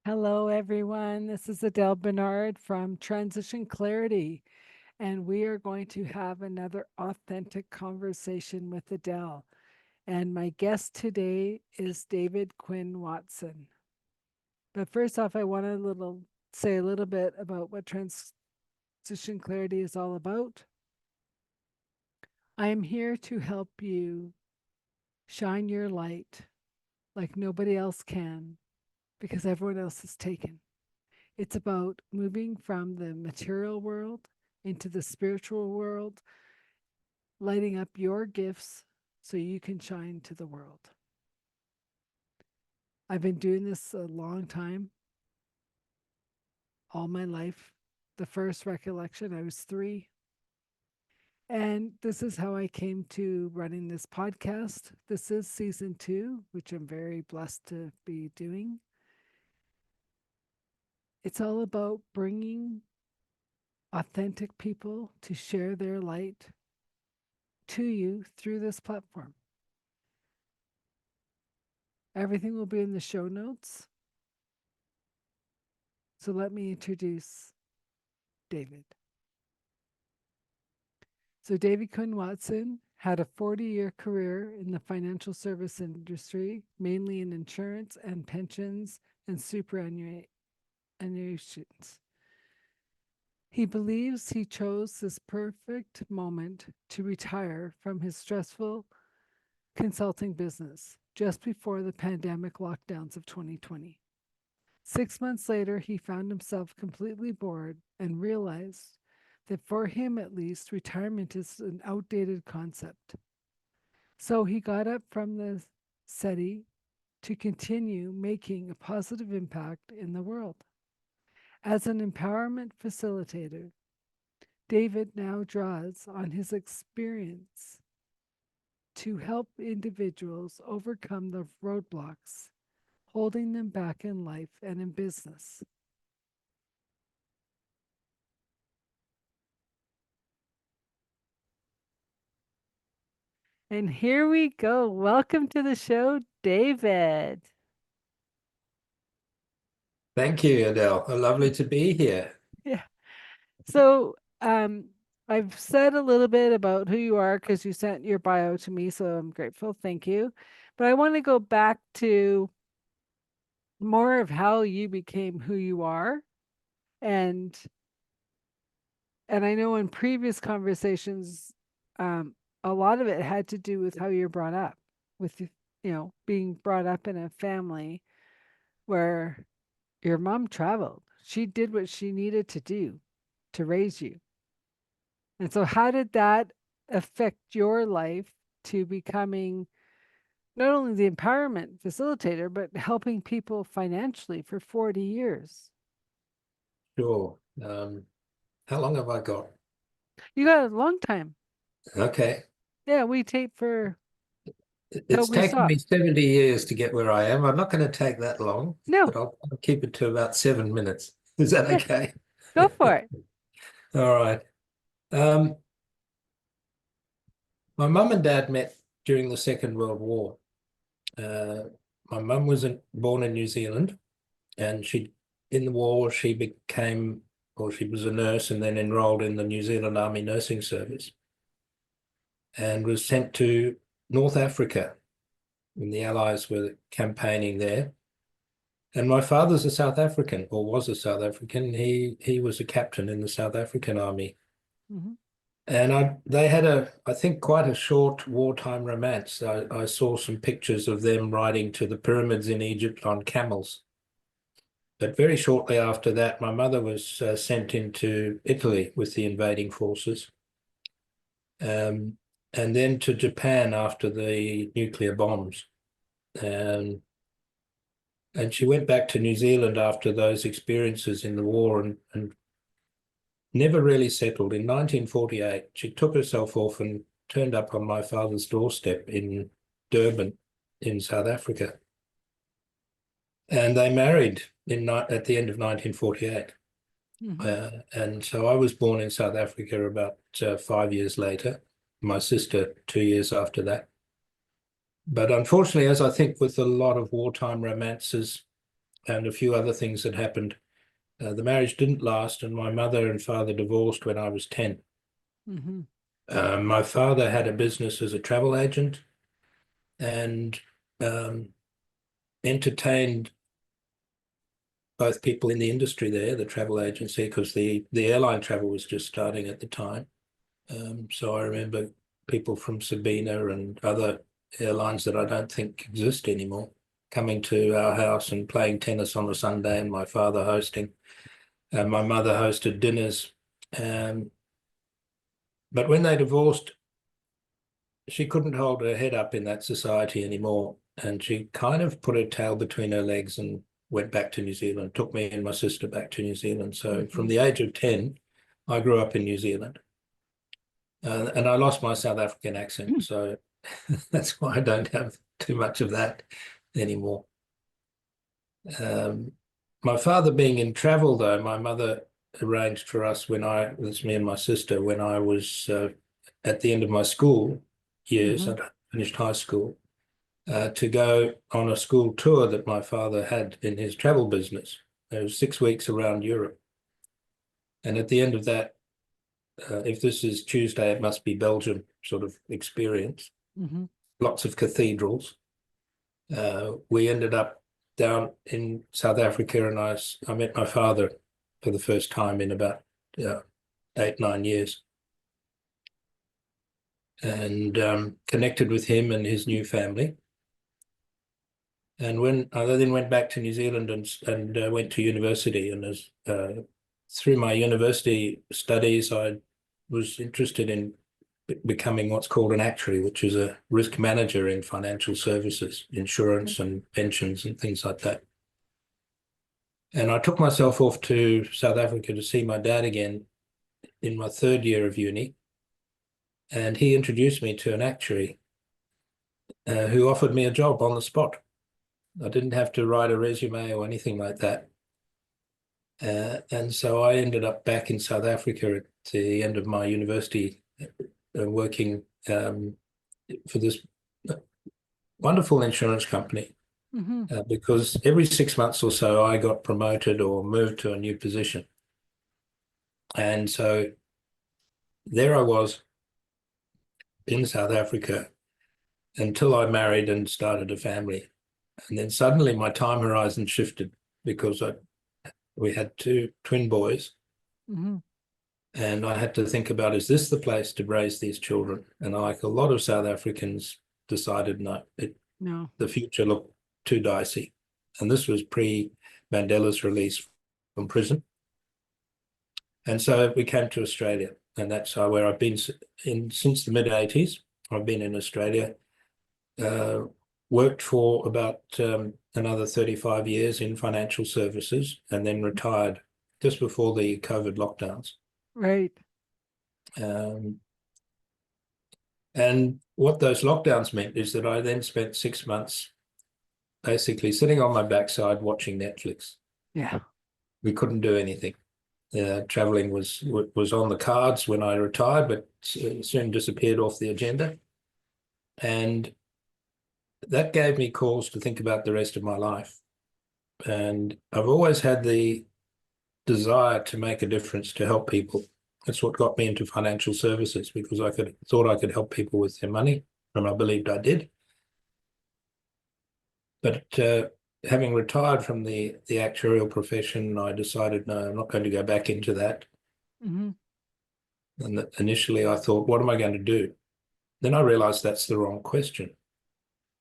Hello, everyone. This is Adele Bernard from Transition Clarity, and we are going to have another authentic conversation with Adele. And my guest today is David Quinn Watson. But first off, I want to say a little bit about what Transition Clarity is all about. I am here to help you shine your light like nobody else can because everyone else is taken. It's about moving from the material world into the spiritual world, lighting up your gifts so you can shine to the world. I've been doing this a long time, all my life. The first recollection, I was 3. And this is how I came to running this podcast. This is season 2, which I'm very blessed to be doing. It's all about bringing authentic people to share their light to you through this platform. Everything will be in the show notes. So let me introduce David. So David Quinn Watson had a 40-year career in the financial service industry, mainly in insurance and pensions and superannuations. He believes he chose this perfect moment to retire from his stressful consulting business just before the pandemic lockdowns of 2020. 6 months later, he found himself completely bored and realized that for him at least, retirement is an outdated concept. So he got up from the SETI to continue making a positive impact in the world. As an empowerment facilitator, David now draws on his experience to help individuals overcome the roadblocks holding them back in life and in business. And here we go. Welcome to the show, David. Thank you, Adele. Lovely to be here. Yeah. So, I've said a little bit about who you are because you sent your bio to me, so I'm grateful. Thank you. But I want to go back to more of how you became who you are. And I know in previous conversations, a lot of it had to do with how you're brought up, with being brought up in a family where your mom traveled. She did what she needed to do to raise you. And so, how did that affect your life to becoming not only the empowerment facilitator, but helping people financially for 40 years? Sure. How long have I got? You got a long time. Okay. Yeah, we tape for till It's we taken stop. me 70 years to get where I am. I'm not going to take that long, No, but I'll keep it to about 7 minutes. Is that yeah, okay? go for it. All right. Um, my mum and dad met during the Second World War. Uh, my mum was born in New Zealand, and in the war, she was a nurse and then enrolled in the New Zealand Army Nursing Service and was sent to North Africa when the Allies were campaigning there. And my father's a South African, or was a South African. He was a captain in the South African Army. Mhm. And they had I think, quite a short wartime romance. I saw some pictures of them riding to the pyramids in Egypt on camels. But very shortly after that, my mother was sent into Italy with the invading forces, um, and then to Japan after the nuclear bombs. Um, and she went back to New Zealand after those experiences in the war and never really settled. In 1948, she took herself off and turned up on my father's doorstep in Durban in South Africa. And they married at the end of 1948. Mhm. And so I was born in South Africa about 5 years later, my sister 2 years after that. But unfortunately, as I think with a lot of wartime romances, and a few other things that happened. The marriage didn't last, and my mother and father divorced when I was 10. Mm-hmm. My father had a business as a travel agent and um, entertained both people in the industry there, the travel agency, because the airline travel was just starting at the time. So I remember people from Sabina and other airlines that I don't think exist anymore coming to our house and playing tennis on a Sunday, and my father hosting. My mother hosted dinners. Um, but when they divorced, she couldn't hold her head up in that society anymore. And she kind of put her tail between her legs and went back to New Zealand, took me and my sister back to New Zealand. So from Mm-hmm. the age of 10, I grew up in New Zealand. And I lost my South African accent. So that's why I don't have too much of that anymore. Um, my father being in travel, though, my mother arranged for us it's me and my sister, when I was at the end of my school years, Mm-hmm. I'd finished high school, to go on a school tour that my father had in his travel business. It was 6 weeks around Europe. And at the end of that, if this is Tuesday, it must be Belgium sort of experience. Mm-hmm. Lots of cathedrals. We ended up down in South Africa, and I met my father for the first time in about 8, 9 years, and connected with him and his new family. And when I then went back to New Zealand and went to university, and as through my university studies, I was interested in becoming what's called an actuary, which is a risk manager in financial services, insurance and pensions and things like that. And I took myself off to South Africa to see my dad again in my third year of uni. And he introduced me to an actuary who offered me a job on the spot. I didn't have to write a resume or anything like that. And so I ended up back in South Africa at the end of my university, working for this wonderful insurance company. Mm-hmm. Because every 6 months or so, I got promoted or moved to a new position. And so there I was in South Africa until I married and started a family. And then suddenly my time horizon shifted because we had two twin boys, Mm-hmm. and I had to think about, is this the place to raise these children? And like a lot of South Africans decided, no, No. the future looked too dicey. And this was pre-Mandela's release from prison. And so we came to Australia, and that's where I've been since the mid-80s. I've been in Australia, uh, worked for about another 35 years in financial services, and then retired just before the COVID lockdowns. Right. Um, and what those lockdowns meant is that I then spent 6 months basically sitting on my backside watching Netflix. Yeah. We couldn't do anything. Traveling was on the cards when I retired, but soon disappeared off the agenda. And that gave me cause to think about the rest of my life. And I've always had the desire to make a difference, to help people. That's what got me into financial services, because I thought I could help people with their money, and I believed I did. But having retired from the actuarial profession, I decided, no, I'm not going to go back into that. Mm-hmm. And initially I thought, what am I going to do? Then I realized that's the wrong question.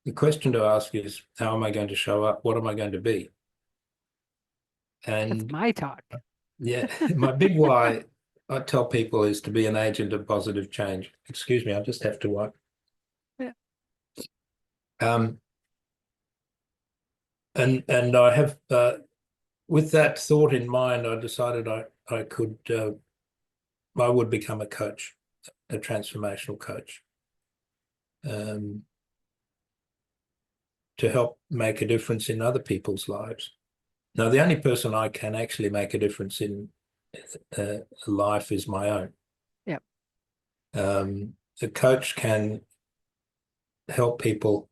The question to ask is, how am I going to show up? What am I going to be? That's And my talk. yeah, my big why, I tell people, is to be an agent of positive change. Excuse me, I just have to wipe. Yeah. Um, and I have, with that thought in mind, I decided I would become a coach, a transformational coach, um, to help make a difference in other people's lives. Now, the only person I can actually make a difference in life is my own. Yep. A coach can help people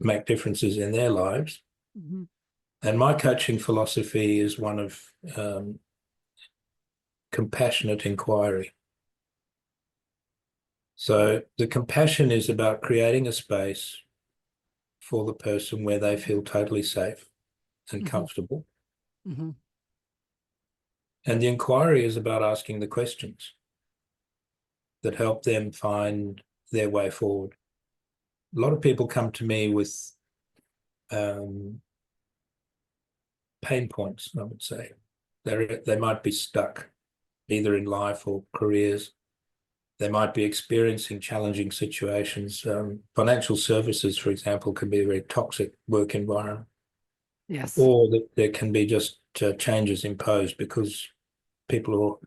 make differences in their lives, Mm-hmm. And my coaching philosophy is one of compassionate inquiry. So the compassion is about creating a space for the person where they feel totally safe and Mm-hmm. comfortable. Mm-hmm. And the inquiry is about asking the questions that help them find their way forward. A lot of people come to me with um, pain points, I would say. They might be stuck either in life or careers. They might be experiencing challenging situations. Financial services, for example, can be a very toxic work environment, Yes. or that there can be just changes imposed because people or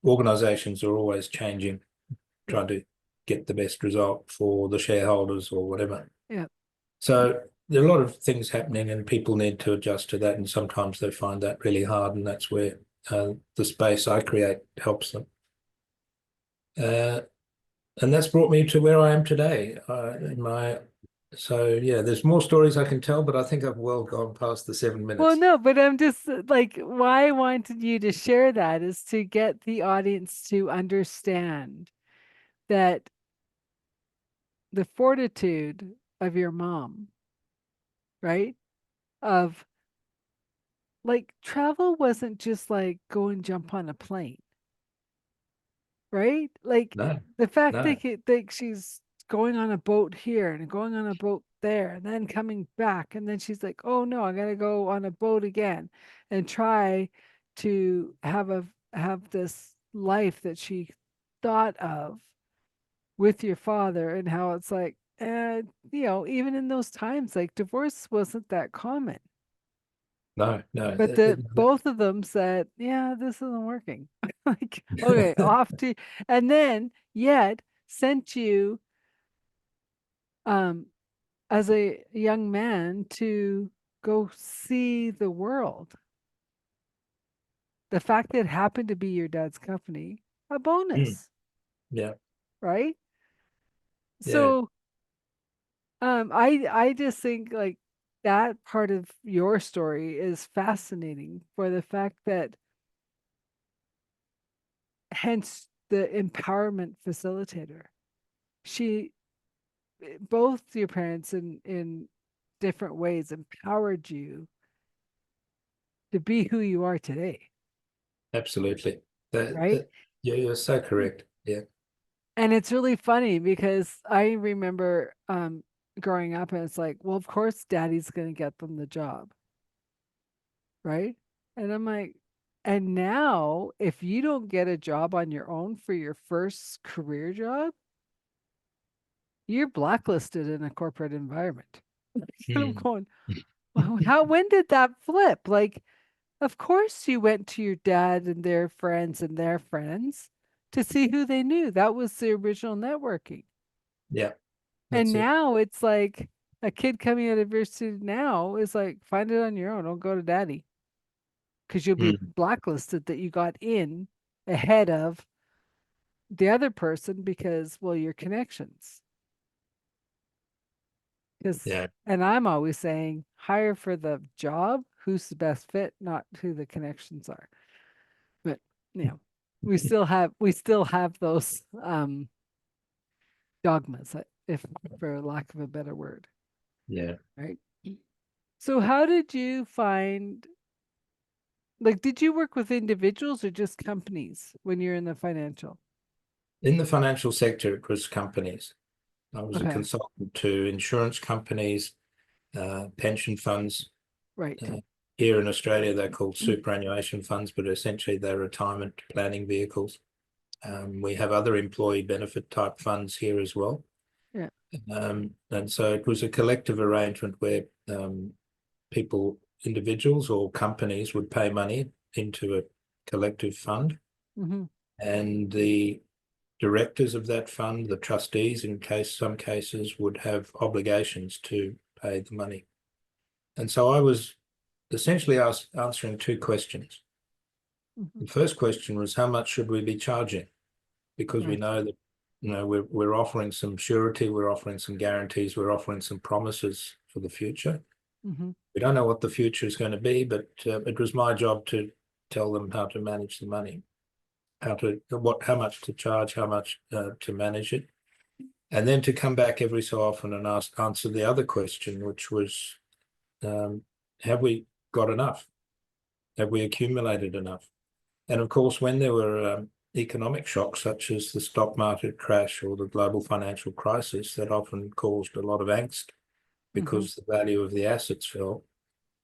organizations are always changing, Yeah. trying to get the best result for the shareholders or whatever. Yeah. So there are a lot of things happening, and people need to adjust to that. And sometimes they find that really hard, and that's where the space I create helps them. Uh, and that's brought me to where I am today. So yeah, there's more stories I can tell, but I think I've well gone past the 7 minutes. Well, no, but I'm just like, why I wanted you to share that is to get the audience to understand that the fortitude of your mom, right? Of like travel wasn't just like go and jump on a plane, right? Like No, the fact no, that she's going on a boat here and going on a boat there and then coming back and then she's like, "Oh no, I got to go on a boat again and try to have this life that she thought of with your father," and how it's like even in those times like divorce wasn't that common. no, no. But the both of them said, "Yeah, this isn't working." Like, okay, off to, and then yet sent you um as a young man to go see the world. The fact that it happened to be your dad's company, a Mm, bonus, yeah, right? yeah. So, I just think like that part of your story is fascinating for the fact that hence the empowerment facilitator. She both your parents in different ways empowered you to be who you are today, Absolutely. right? Yeah, you're so correct. Yeah. And it's really funny because I remember growing up and it's like, well, of course daddy's going to get them the job, right? And I'm like, and now if you don't get a job on your own for your first career job, you're blacklisted in a corporate environment. And I'm Mm. going, well, how when did that flip? Like, of course you went to your dad and their friends to see who they knew. That was the original networking. Yeah, And that's it. now it's like a kid coming out of university now is like, find it on your own. Don't go to daddy because you'll be Mm. blacklisted that you got in ahead of the other person because, well, your connections. Because, Yeah. and I'm always saying, hire for the job, who's the best fit, not who the connections are. But you know, we still have those dogmas, if for lack of a better word, Yeah. right? So how did you find like did you work with individuals or just companies when you're in the financial? In the financial sector, it was companies. I was a Okay, consultant to insurance companies, pension funds. right. Uh, Here in Australia, they're called superannuation funds, but essentially they're retirement planning vehicles. We have other employee benefit type funds here as well. Yeah. And so it was a collective arrangement where people, individuals or companies would pay money into a collective fund, Mm-hmm. and the directors of that fund, the trustees, in some cases, would have obligations to pay the money. And so I was essentially answering two questions. Mm-hmm. The first question was, how much should we be charging? Because we Right. know that we're offering some surety, we're offering some guarantees, we're offering some promises for the future. Hmm. We don't know what the future is going to be, but it was my job to tell them how to manage the money, how much to charge, how much to manage it, and then to come back every so often and answer the other question, which was, um, have we got enough? Have we accumulated enough? And of course, when there were economic shocks such as the stock market crash or the global financial crisis, that often caused a lot of angst Hmm. because the value of the assets fell,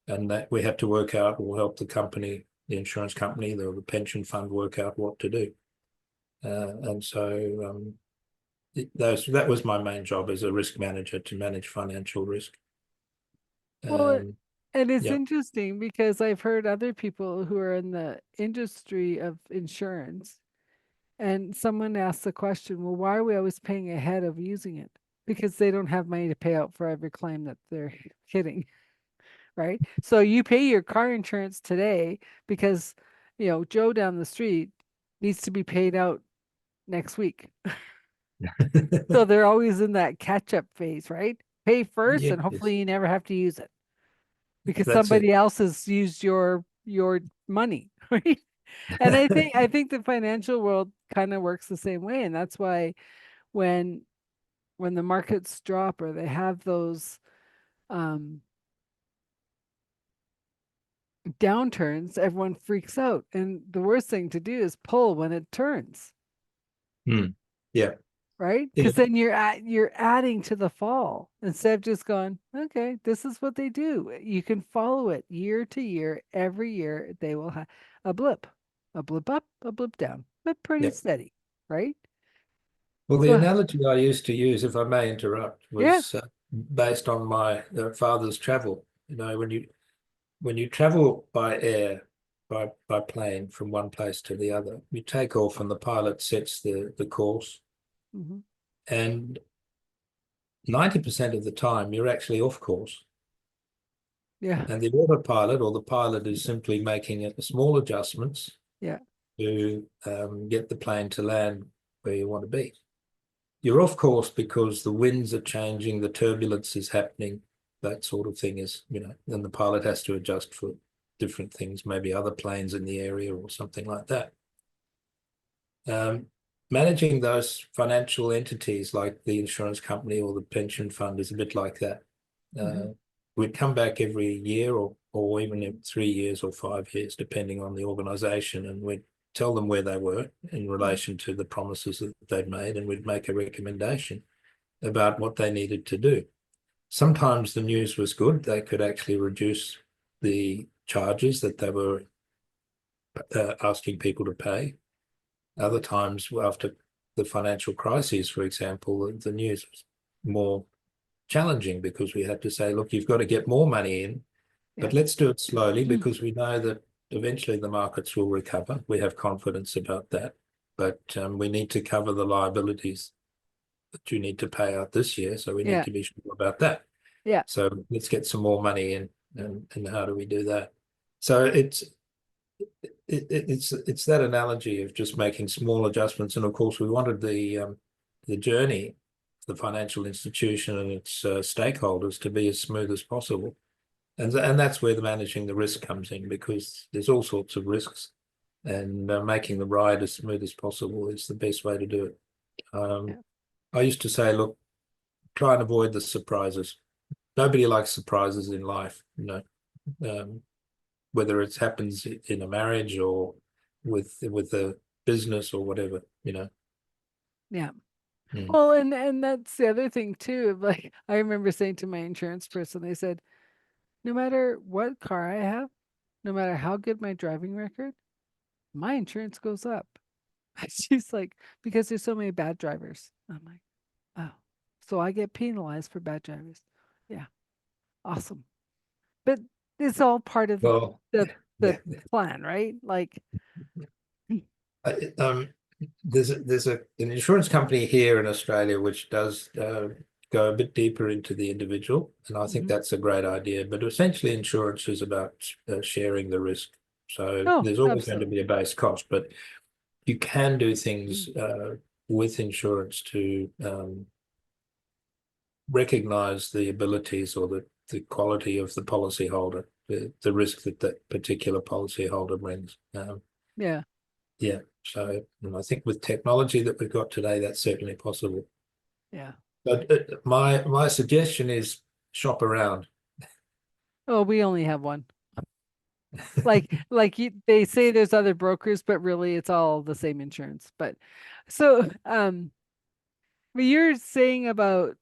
and that we had to work out or help the company, the insurance company, the pension fund work out what to do. And so that was my main job as a risk manager, to manage financial risk. Well, Um, and it's yeah. interesting because I've heard other people who are in the industry of insurance, and someone asked the question, well, why are we always paying ahead of using it? Because they don't have money to pay out for every claim that they're hitting, right? So you pay your car insurance today because, Joe down the street needs to be paid out next week. So they're always in that catch up phase, right? Pay first and Yes, hopefully you never have to use it because that's it. somebody else has used your money, right? And I think the financial world kind of works the same way, and that's why when the markets drop or they have those um, downturns, everyone freaks out, and the worst thing to do is pull when it turns, Hmm. Yeah. right? Yeah. Because then you're adding to the fall instead of just going, okay, this is what they do. You can follow it year to year. Every year they will have a blip, a blip up, a blip down, but pretty Yeah. steady, right? Well, the So analogy I used to use, if I may interrupt, yeah. was based on my father's travel. When you travel by air, by plane from one place to the other, you take off and the pilot sets the course, Hmm. and 90% of the time you're actually off course. Yeah. And the autopilot or the pilot is simply making small adjustments Yeah. to get the plane to land where you want to be. You're off course because the winds are changing, the turbulence is happening, that sort of thing is, then the pilot has to adjust for different things, maybe other planes in the area or something like that. Um, Managing those financial entities like the insurance company or the pension fund is a bit like that. Hmm. Uh, we'd come back every year or even in 3 years or 5 years, depending on the organization, and we'd tell them where they were in Hmm. relation to the promises that they'd made, and we'd make a recommendation about what they needed to do. Sometimes the news was good. They could actually reduce the charges that they were asking people to pay. Other times, after the financial crises, for example, the news was more challenging because we had to say, look, you've got to get more money in, Yeah. but let's do it slowly because we know that eventually the markets will recover. We have confidence about that. But we need to cover the liabilities that you need to pay out this year. So we need Yeah. to be sure about that. Yeah. So let's get some more money in. And how do we do that? So it's that analogy of just making small adjustments. And of course, we wanted the journey, the financial institution and its stakeholders to be as smooth as possible. And that's where the managing the risk comes in, because there's all sorts of risks, and making the ride as smooth as possible is the best way to do it. Yeah. I used to say, look, try and avoid the surprises. Nobody likes surprises in life, um, whether it happens in a marriage or with a business or whatever. Yeah. Mm. Well, and that's the other thing too. Of like, I remember saying to my insurance person, they said, no matter what car I have, no matter how good my driving record, my insurance goes up. She's like, because there's so many bad drivers. I'm like, oh, so I get penalized for bad drivers. Yeah, awesome. But it's all part of Well, the yeah. plan, right? Like, I- Um, there's an insurance company here in Australia which does go a bit deeper into the individual, and I think mhm. that's a great idea. But essentially, insurance is about sharing the risk. So Oh, there's always going to absolutely. be a base cost, but you can do things Mm. with insurance to recognize the abilities or the quality of the policyholder, the risk that that particular policyholder brings. Yeah. Yeah. So and I think with technology that we've got today, that's certainly possible. Yeah. But my suggestion is shop around. Oh, we only have one. They say there's other brokers, but really it's all the same insurance. But so but you're saying about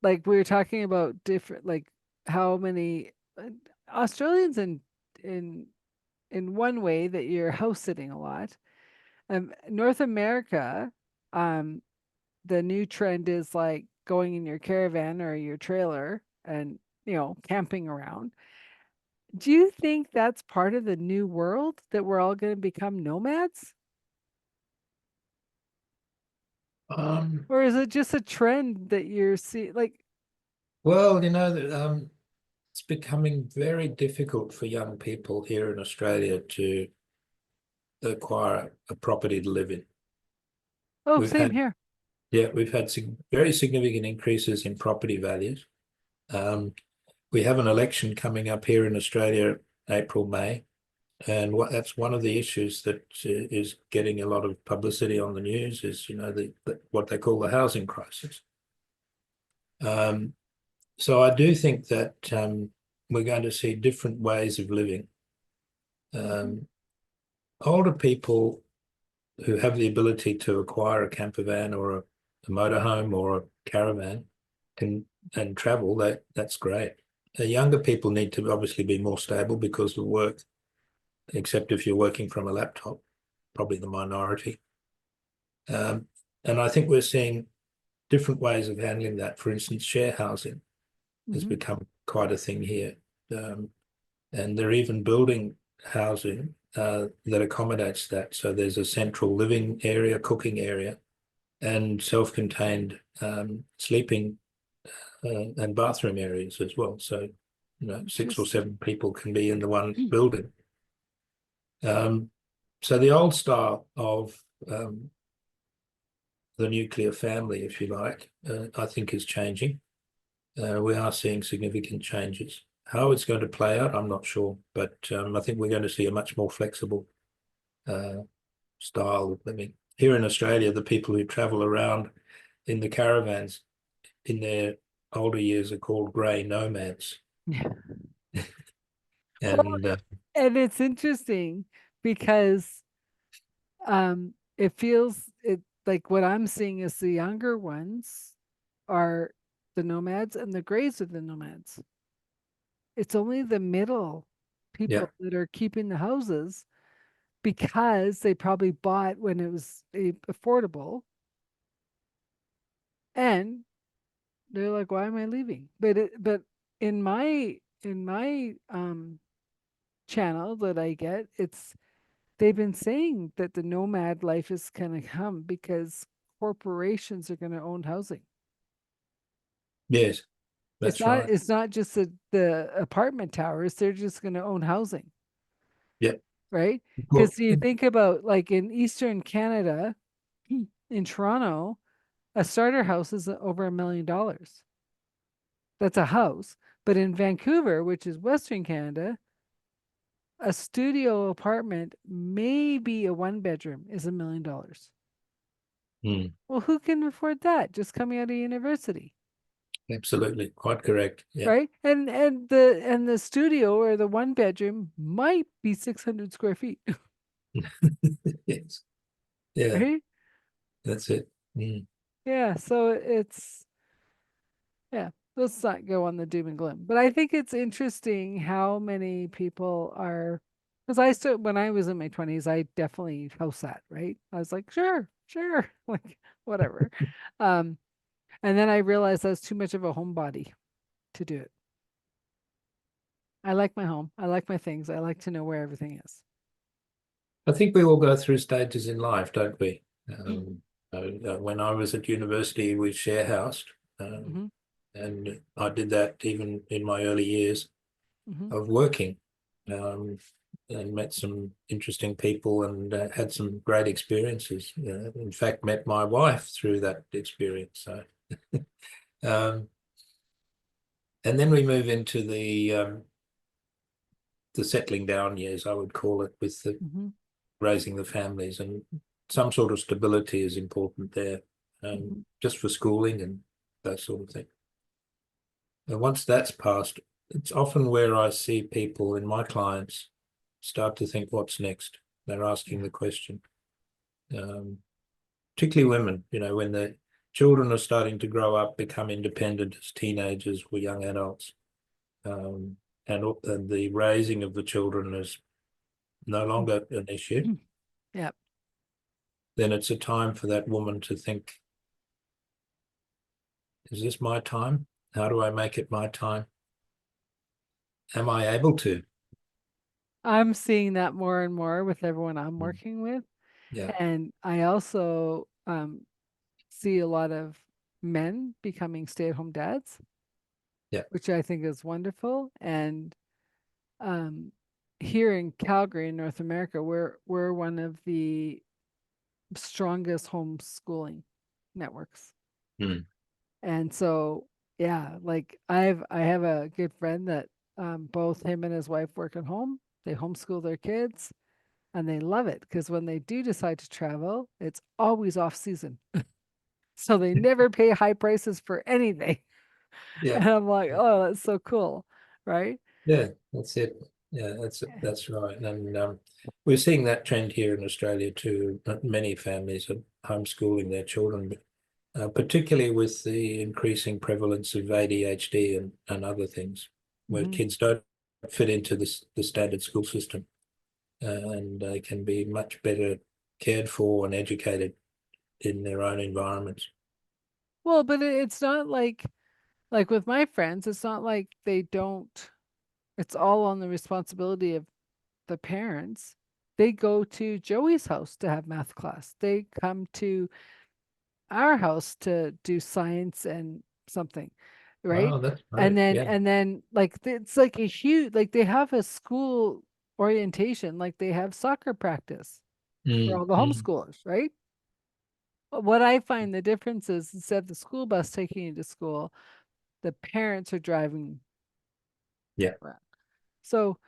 like we were talking about different like how many Australians in in one way that you're house sitting a lot. North America, um, the new trend is like going in your caravan or your trailer and camping around. Do you think that's part of the new world that we're all going to become nomads? Um, Or is it just a trend that you're seeing? Like, well, it's becoming very difficult for young people here in Australia to acquire a property to live in. oh, We've same had, here. yeah, we've had very significant increases in property values. Um, we have an election coming up here in Australia, April, May, and that's one of the issues that is getting a lot of publicity on the news is, what they call the housing crisis. Um, so I do think that we're going to see different ways of living. Mhm. Um, older people who have the ability to acquire a camper van or a motorhome or a caravan can and travel, that's great. Younger people need to obviously be more stable because of work, except if you're working from a laptop, probably the minority. Um, and I think we're seeing different ways of handling that. For instance, share housing has Mhm. become quite a thing here. Um, and they're even building housing that accommodates that. So there's a central living area, cooking area, and self-contained sleeping and bathroom areas as well. So, six or Interesting. seven people can be in the one building. Um, so the old style of the nuclear family, if you like, I think is changing. We are seeing significant changes. How it's going to play out, I'm not sure, but I think we're going to see a much more flexible uh, style of living. Here in Australia, the people who travel around in the caravans in their older years are called grey nomads. Yeah. Well, And and it's interesting because it feels it like what I'm seeing is the younger ones are the nomads and the grays are the nomads. It's only the middle yeah, people that are keeping the houses because they probably bought when it was affordable and they're like, why am I leaving? But in my channel that I get, it's they've been saying that the nomad life is gonna come because corporations are gonna own housing. yes, It's that's not right. it's not just the apartment towers, they're just gonna own housing, Yeah. right? Well, Because you think about like in Eastern Canada, in Toronto, a starter house is over $1 million. That's a house. But in Vancouver, which is Western Canada, a studio apartment, maybe a one bedroom, is $1 million. mm, Well, who can afford that just coming out of university? absolutely, quite correct. Yeah. Right? And the studio or the one bedroom might be 600 square feet, Yes. Yeah, right? that's it. Mm. Yeah, so yeah, let's not go on the doom and gloom. But I think it's interesting how many people are, because I still, when I was in my 20s, I definitely house sat, right? I was like, sure, sure, like whatever. Um, and then I realized I was too much of a homebody to do it. I like my home. I like my things. I like to know where everything is. I think we all go through stages in life, don't we? Mm-hmm. When I was at university, we share housed, Mm-hmm. and I did that even in my early years Mm-hmm. of working, um, and met some interesting people and had some great experiences. In fact, met my wife through that experience. So, um, And then we move into the settling down years, I would call it, with the Hmm. raising the families, and some sort of stability is important there, Hmm. just for schooling and that sort of thing. And once that's passed, it's often where I see people in my clients start to think, what's next? They're asking Yeah. the question. Particularly women, when the children are starting to grow up, become independent as teenagers or young adults, um, and the raising of the children is no longer an issue, Yeah. then it's a time for that woman to think, is this my time? How do I make it my time? Am I able to? I'm seeing that more and more with everyone I'm Mm. working with. Yeah, And I also see a lot of men becoming stay-at-home dads, yeah. which I think is wonderful. And um, here in Calgary, in North America, we're one of the strongest homeschooling networks. Mm. And so, yeah, like I have a good friend that both him and his wife work at home. They homeschool their kids and they love it because when they do decide to travel, it's always off season. So they never pay high prices for anything. Yeah, And I'm like, oh, that's so cool. Right. yeah, that's it. Yeah, that's right. And we're seeing that trend here in Australia too. Many families are homeschooling their children, particularly with the increasing prevalence of ADHD and other things, where Hmm. kids don't fit into the standard school system, and they can be much better cared for and educated in their own environments. Well, but it's not like with my friends, it's not like they don't, it's all on the responsibility of the parents. They go to Joey's house to have math class. They come to our house to do science and something, right? Wow, that's And great. then Yeah. and then like it's like a huge like they have a school orientation, like they have soccer practice for Mm, all the mm. homeschoolers, right? But what I find the difference is instead of the school bus taking you to school, the parents are driving Yeah. around. So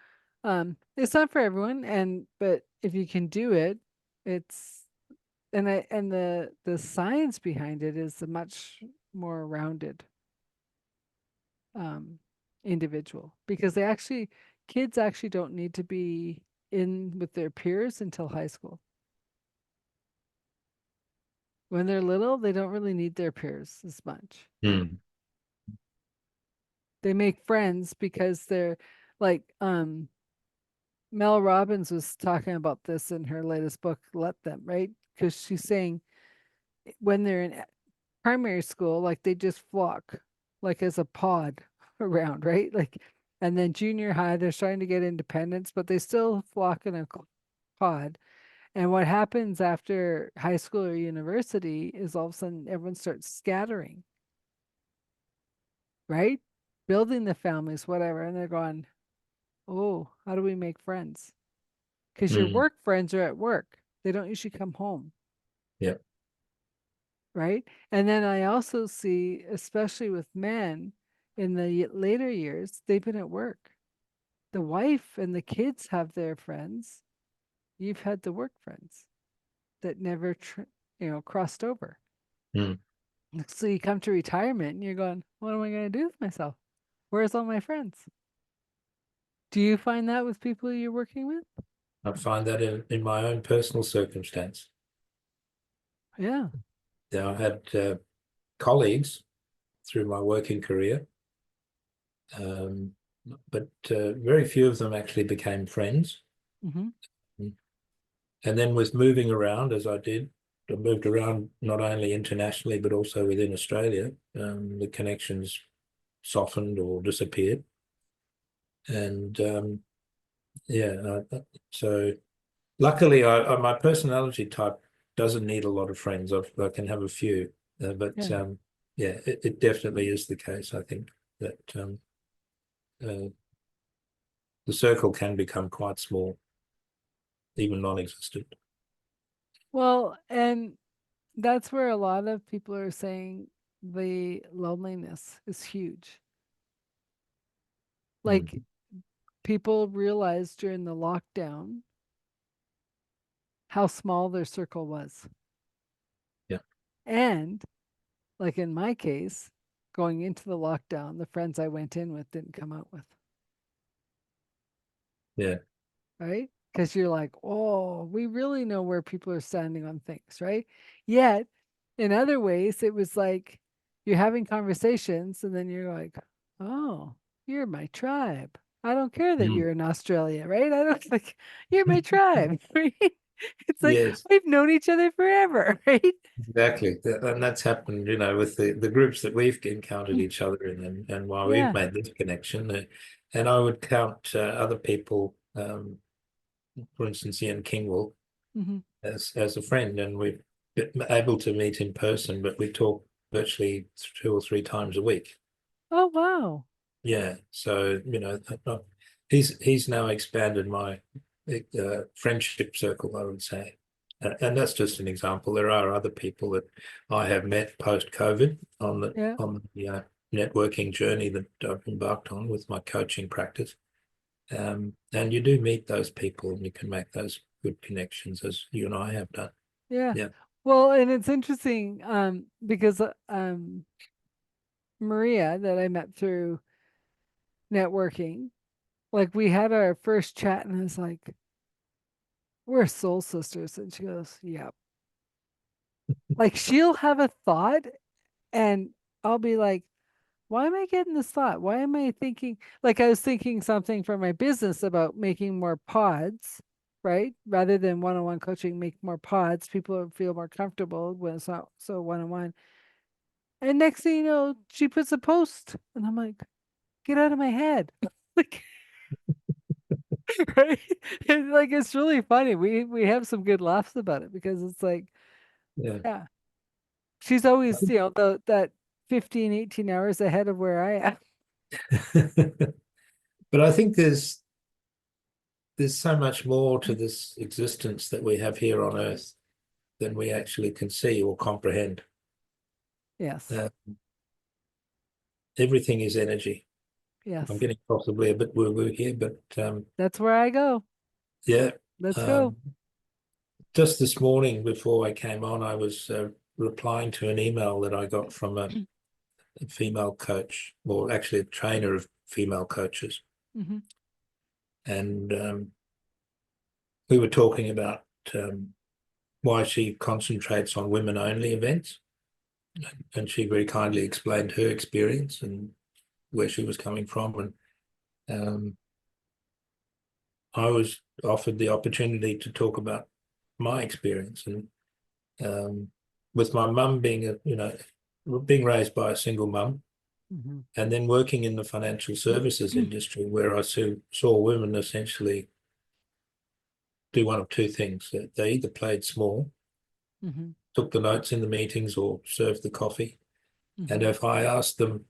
it's not for everyone, and but if you can do it, it's and the science behind it is a much more rounded um individual because kids actually don't need to be in with their peers until high school. When they're little, they don't really need their peers as much. Mm. They make friends because they're like Mel Robbins was talking about this in her latest book, Let Them, right? Because she's saying when they're in primary school, like they just flock like as a pod around, right? Like, and then junior high, they're starting to get independence, but they still flock in a pod. And what happens after high school or university is all of a sudden everyone starts scattering, right? Building the families, whatever. And they're going, oh, how do we make friends? Because your Mm. work friends are at work. They don't usually come home, Yeah. right? And then I also see, especially with men in the later years, they've been at work. The wife and the kids have their friends. You've had the work friends that never, crossed over. Mm. So you come to retirement and you're going, what am I going to do with myself? Where's all my friends? Do you find that with people you're working with? I find that in my own personal circumstance. Yeah. Yeah, I had colleagues through my working career, um, but very few of them actually became friends. Mm-hmm. And then with moving around, as I did, I moved around not only internationally but also within Australia. The connections softened or disappeared, and yeah, so luckily, my personality type doesn't need a lot of friends. I can have a few, but Yeah. yeah, it definitely is the case. I think that uh, the circle can become quite small, even non-existent. Well, and that's where a lot of people are saying the loneliness is huge. Mm. Like people realized during the lockdown how small their circle was. Yeah. And like in my case, going into the lockdown, the friends I went in with didn't come out with, Yeah. right? Because you're like, oh, we really know where people are standing on things, right? Yet in other ways, it was like you're having conversations and then you're like, oh, you're my tribe. I don't care that Mm. you're in Australia, right? I don't like you're my tribe, right? It's like Yes. we've known each other forever, right? Exactly. And that's happened, with the groups that we've encountered each other in, and why we've Yeah. made this connection. And I would count other people, for instance, Ian Kingwell, Hmm. as a friend, and we've been able to meet in person, but we talk virtually 2 or 3 times a week. Oh, wow. Yeah. So, he's now expanded my friendship circle, I would say. And that's just an example. There are other people that I have met post-COVID on the Yeah. networking journey that I've embarked on with my coaching practice. And you do meet those people, and you can make those good connections as you and I have done. Yeah. Yeah. Well, and it's interesting because Maria that I met through networking, like we had our first chat and I was like, we're soul sisters. And she goes, yeah. Like she'll have a thought and I'll be like, why am I getting this thought? Why am I thinking like I was thinking something for my business about making more pods, right? Rather than one-on-one coaching, make more pods. People feel more comfortable when it's not so one-on-one. And next thing you know, she puts a post and I'm like, get out of my head. Like, right? And like it's really funny. We have some good laughs about it because it's like, Yeah. yeah. She's always, that 15, 18 hours ahead of where I am. But I think there's so much more to this existence that we have here on Earth than we actually can see or comprehend. Yes. Uh, Everything is energy. I'm Yes. getting possibly a bit woo-woo here, but That's where I go. yeah. Let's go. Um, just this morning before I came on, I was replying to an email that I got from a female coach, or actually a trainer of female coaches, Hmm. and we were talking about why she concentrates on women-only events, and she very kindly explained her experience and where she was coming from, and I was offered the opportunity to talk about my experience, and um, with my mum being being raised by a single mum, Hmm. and then working in the financial services industry, where I saw women essentially do one of two things. They either played small, Hmm. took the notes in the meetings, or served the coffee. And Hmm. if I asked them,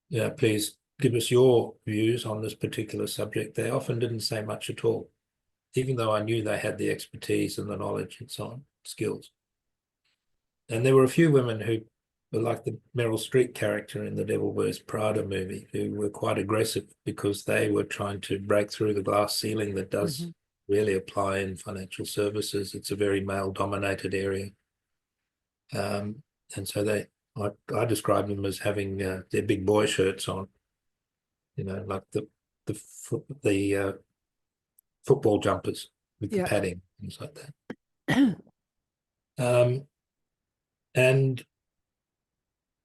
yeah, please give us your views on this particular subject, they often didn't say much at all, even though I knew they had the expertise and the knowledge and so on, skills. And there were a few women who were like the Meryl Streep character in the Devil Wears Prada movie, who were quite aggressive because they were trying to break through the glass ceiling that does Hmm. really apply in financial services. It's a very male-dominated area. Um, and so I describe them as having their big boy shirts on, like the football jumpers with the Yep. padding, things like that. Um, and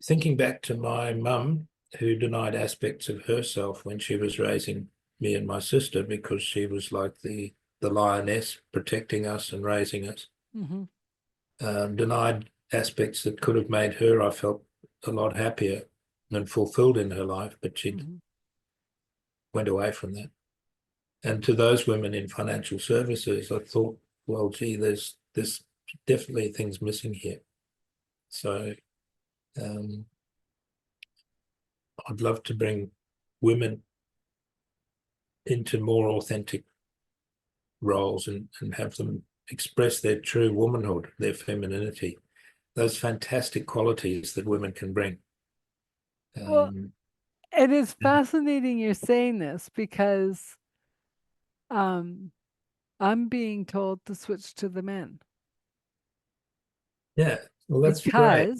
thinking back to my mum, who denied aspects of herself when she was raising me and my sister because she was like the lioness protecting us and raising us, Hmm. denied aspects that could have made her, I felt, a lot happier and fulfilled in her life, but she Hmm. went away from that. And to those women in financial services, I thought, well, gee, there's definitely things missing here. So um, I'd love to bring women into more authentic roles, and have them express their true womanhood, their femininity, those fantastic qualities that women can bring. Well, Um, And it's fascinating you're saying this because um, I'm being told to switch to the men Yeah, well, that's great.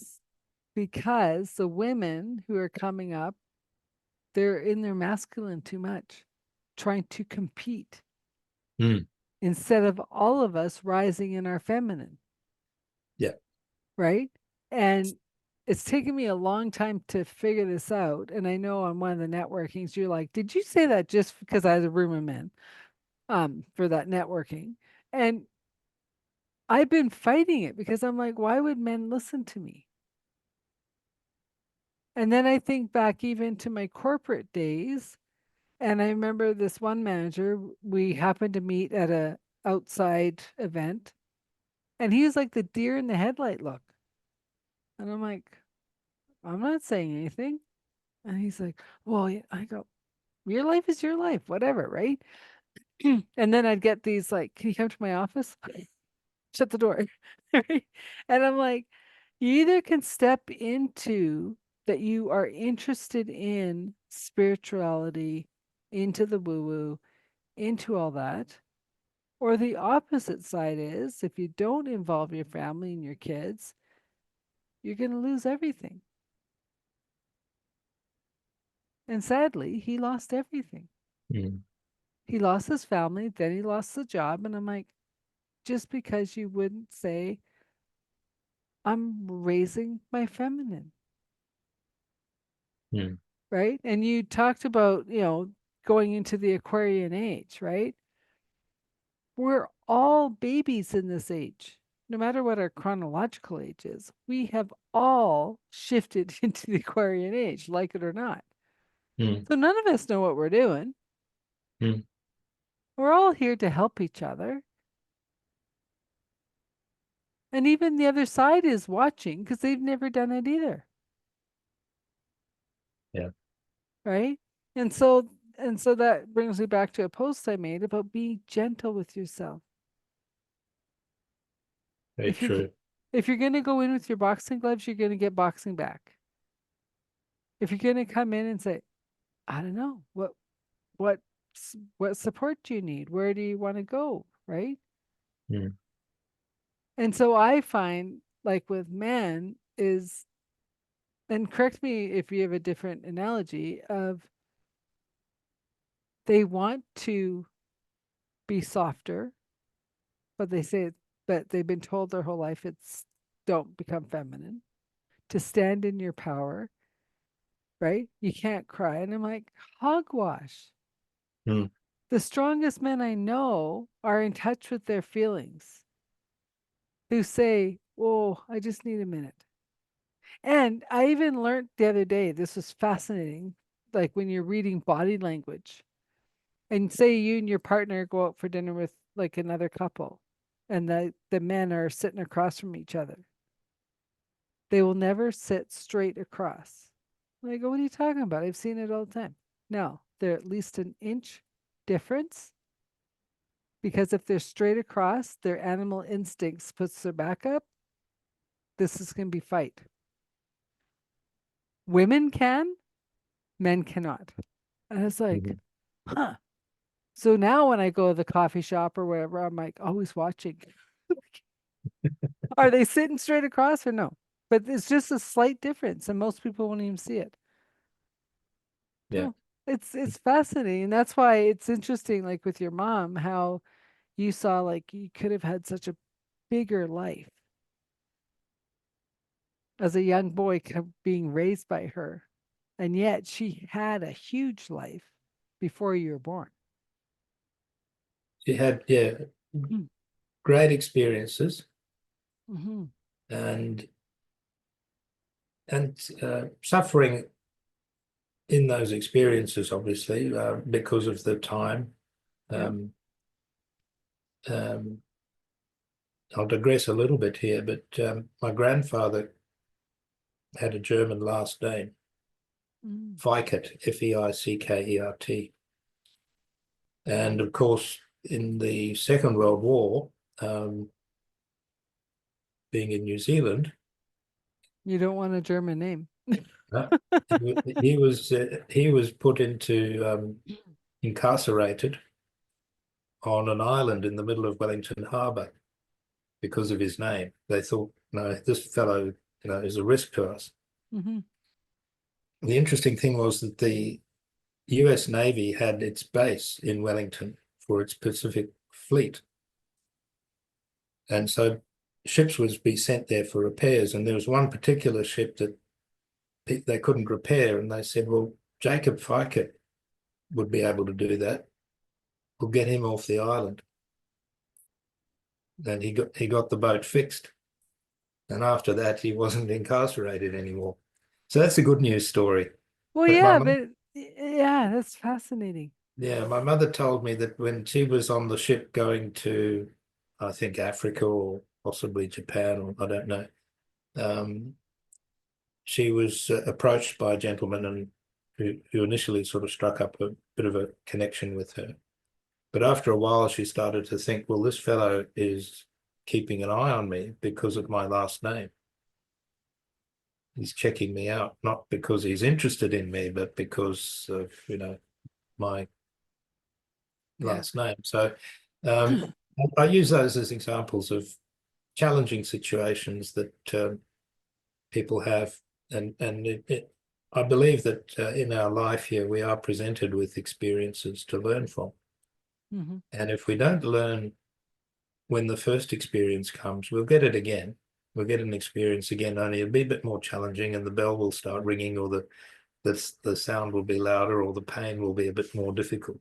because the women who are coming up, they're in their masculine too much, trying to compete Mm, instead of all of us rising in our feminine, yeah. right? And it's taken me a long time to figure this out. And I know on one of the networkings, you're like, did you say that just because I had a room of men for that networking? And I've been fighting it because I'm like, why would men listen to me? And then I think back even to my corporate days. And I remember this one manager, we happened to meet at a outside event, and he was like the deer in the headlight look. And I'm like, I'm not saying anything. And he's like, well, I go, your life is your life, whatever, right? And then I'd get these like, can you come to my office? Shut the door. Right? And I'm like, you either can step into that you are interested in spirituality, into the woo woo, into all that. Or the opposite side is if you don't involve your family and your kids, you're going to lose everything. And sadly, he lost everything. Mm, He lost his family, then he lost the job. And I'm like, just because you wouldn't say, I'm raising my feminine, mm, right? And you talked about, going into the Aquarian age, right? We're all babies in this age, no matter what our chronological age is. We have all shifted into the Aquarian age, like it or not. mm, So none of us know what we're doing. mm. We're all here to help each other. And even the other side is watching because they've never done it either. Yeah, Right. And so that brings me back to a post I made about being gentle with yourself. very If you're true. if you're going to go in with your boxing gloves, you're going to get boxing back. If you're going to come in and say, I don't know, what what support do you need? Where do you want to go? Right? Mm, And so I find like with men is, and correct me if you have a different analogy of, they want to be softer, but but they've been told their whole life it's don't become feminine, to stand in your power, right? You can't cry. And I'm like, hogwash. mm, The strongest men I know are in touch with their feelings, who say, oh, I just need a minute. And I even learned the other day, this was fascinating, like when you're reading body language, and say you and your partner go out for dinner with like another couple, and the men are sitting across from each other. They will never sit straight across. And I go, what are you talking about? I've seen it all the time. No, they're at least an inch difference, because if they're straight across, their animal instincts puts their back up. This is going to be fight. Women can, men cannot. And I was like, mhm. huh. So now when I go to the coffee shop or wherever, I'm like always watching. Are they sitting straight across or no? But it's just a slight difference, and most people won't even see it. Yeah, So it's fascinating. And that's why it's interesting, like with your mom, how you saw like you could have had such a bigger life as a young boy being raised by her. And yet she had a huge life before you were born. she had, yeah, Mm-hmm. great experiences Mm-hmm. and suffering in those experiences, obviously, because of the time. Yeah. Um, um, I'll digress a little bit here, but my grandfather had a German last name, Mm. Fickert, Fickert. And of course, in the Second World War, um, being in New Zealand, You don't want a German name. Uh, he was put into incarcerated on an island in the middle of Wellington Harbour because of his name. They thought, no, this fellow, is a risk to us. Hmm. The interesting thing was that the US Navy had its base in Wellington for its Pacific Fleet. And so ships would be sent there for repairs. And there was one particular ship that they couldn't repair. And they said, well, Jacob Fikett would be able to do that. We'll get him off the island. And he got the boat fixed. And after that, he wasn't incarcerated anymore. So that's a good news story. Well, But my yeah, mum, but yeah, that's fascinating. yeah, my mother told me that when she was on the ship going to, I think, Africa or possibly Japan, or I don't know, um, she was approached by a gentleman and who initially sort of struck up a bit of a connection with her. But after a while, she started to think, well, this fellow is keeping an eye on me because of my last name. He's checking me out, not because he's interested in me, but because of, my Yeah. last name. So I use those as examples of challenging situations that people have. And I believe that in our life here, we are presented with experiences to learn from. Hmm. And if we don't learn when the first experience comes, we'll get it again. We'll get an experience again, only it'll be a bit more challenging and the bell will start ringing or the sound will be louder or the pain will be a bit more difficult.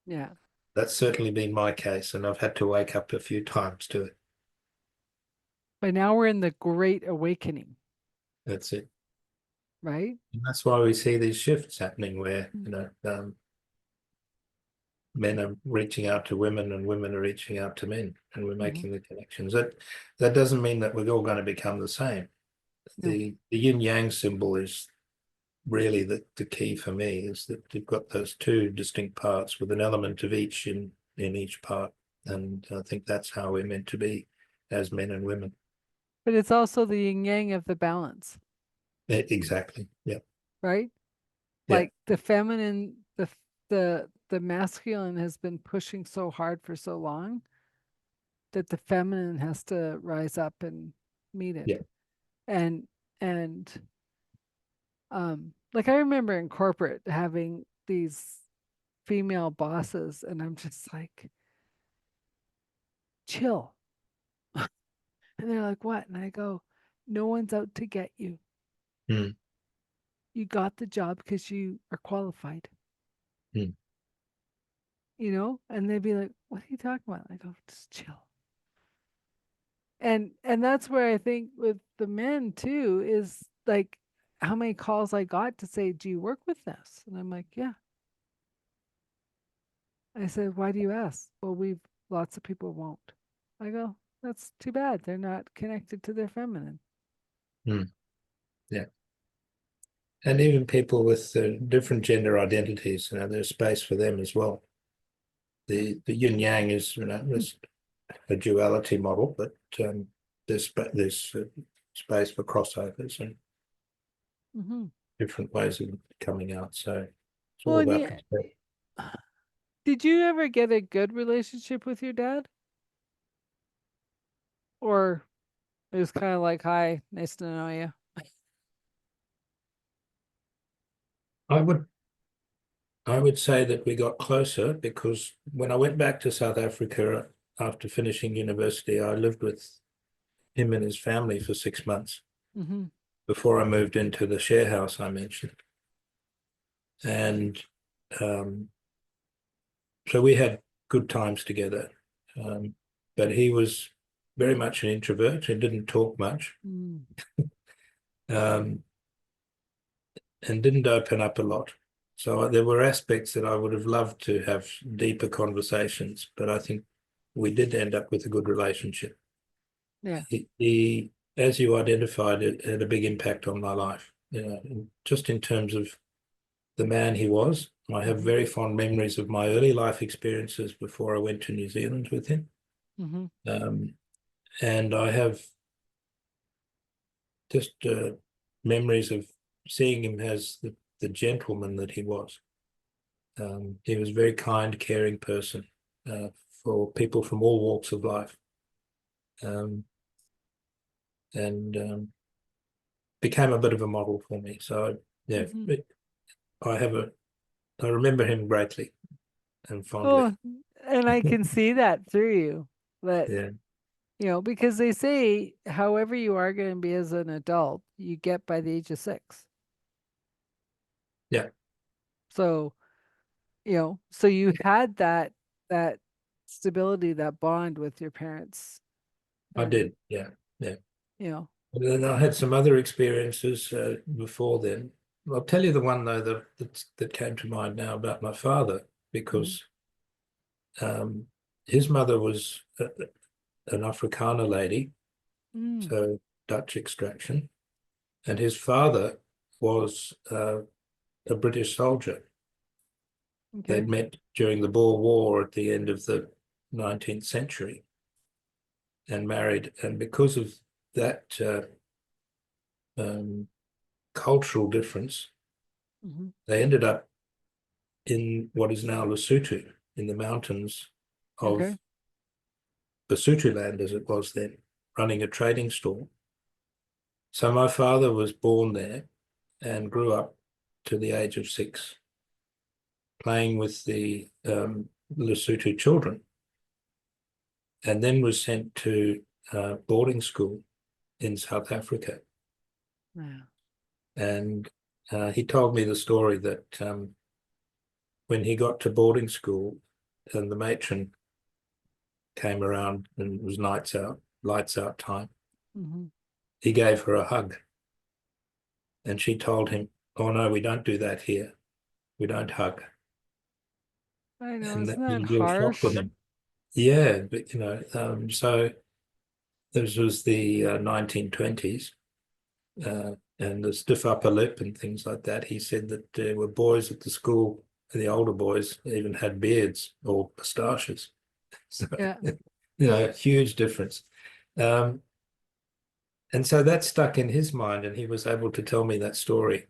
Yeah. That's certainly been my case, and I've had to wake up a few times to it. But now we're in the Great Awakening, That's it. right? And that's why we see these shifts happening where, men are reaching out to women and women are reaching out to men, and we're Mm-hmm. making the connections. That doesn't mean that we're all going to become the same. No. The yin yang symbol is really the key for me, is that you've got those two distinct parts with an element of each in each part. And I think that's how we're meant to be as men and women. But it's also the yin yang of the balance, Exactly. Yeah. right? Yeah. Like the feminine, the masculine has been pushing so hard for so long that the feminine has to rise up and meet it. Yeah. And and like I remember in corporate having these female bosses and I'm just like, chill. And they're like, what? And I go, no one's out to get you. Mm. You got the job because you are qualified, Mm. And they'd be like, what are you talking about? I go, just chill. And that's where I think with the men too is like how many calls I got to say, do you work with this? And I'm like, yeah. I said, why do you ask? Well, we've lots of people won't. I go, that's too bad. They're not connected to their feminine. Mm. Yeah. And even people with different gender identities, there's space for them as well. The yin yang is, there's a duality model, but there's space for crossovers and Hmm. different ways of coming out. So it's Well, all and about yeah, perspective. did you ever get a good relationship with your dad? Or it was kind of like, hi, nice to know you. I would I would say that we got closer because when I went back to South Africa after finishing university, I lived with him and his family for 6 months Hmm. before I moved into the share house I mentioned. And um, so we had good times together. Um, but he was very much an introvert and didn't talk much, Mm. um, and didn't open up a lot. So there were aspects that I would have loved to have deeper conversations, but I think we did end up with a good relationship. Yeah. He, as you identified, it had a big impact on my life. Just in terms of the man he was. I have Hmm. very fond memories of my early life experiences before I went to New Zealand with him. Hmm. Um, and I have just memories of seeing him as the gentleman that he was. He was a very kind, caring person uh, for people from all walks of life, um, and became a bit of a model for me. So yeah, Hmm. I have a I remember him greatly and fondly. Oh, and I can see that through you. That, Yeah, because they say however you are going to be as an adult, you get by the age of 6. yeah, So, so you had that stability, that bond with your parents. I And, did. Yeah, yeah. you know, And then I had some other experiences before then. I'll tell you the one though that came to mind now about my father, mhm. because um, his mother was an Afrikaner lady, Mm, so Dutch extraction, and his father was a British soldier. They'd okay. met during the Boer War at the end of the 19th century and married, and because of that um, cultural difference, Hmm. they ended up in what is now Lesotho, in the mountains Okay. of Basutoland, as it was then, running a trading store. So my father was born there and grew up to the age of 6, playing with the Lesotho children, and then was sent to boarding school in South Africa. Yeah. And he told me the story that when he got to boarding school and the matron came around and it was lights out time, Hmm. he gave her a hug. And she told him, "Oh, no, we don't do that here. We don't hug." I know, And isn't that was that a real shock for harsh? him. Yeah, but so this was the 1920s, and the stiff upper lip and things like that. He said that there were boys at the school, the older boys even had beards or moustaches. So, Yeah. huge difference. Um, and so that stuck in his mind, and he was able to tell me that story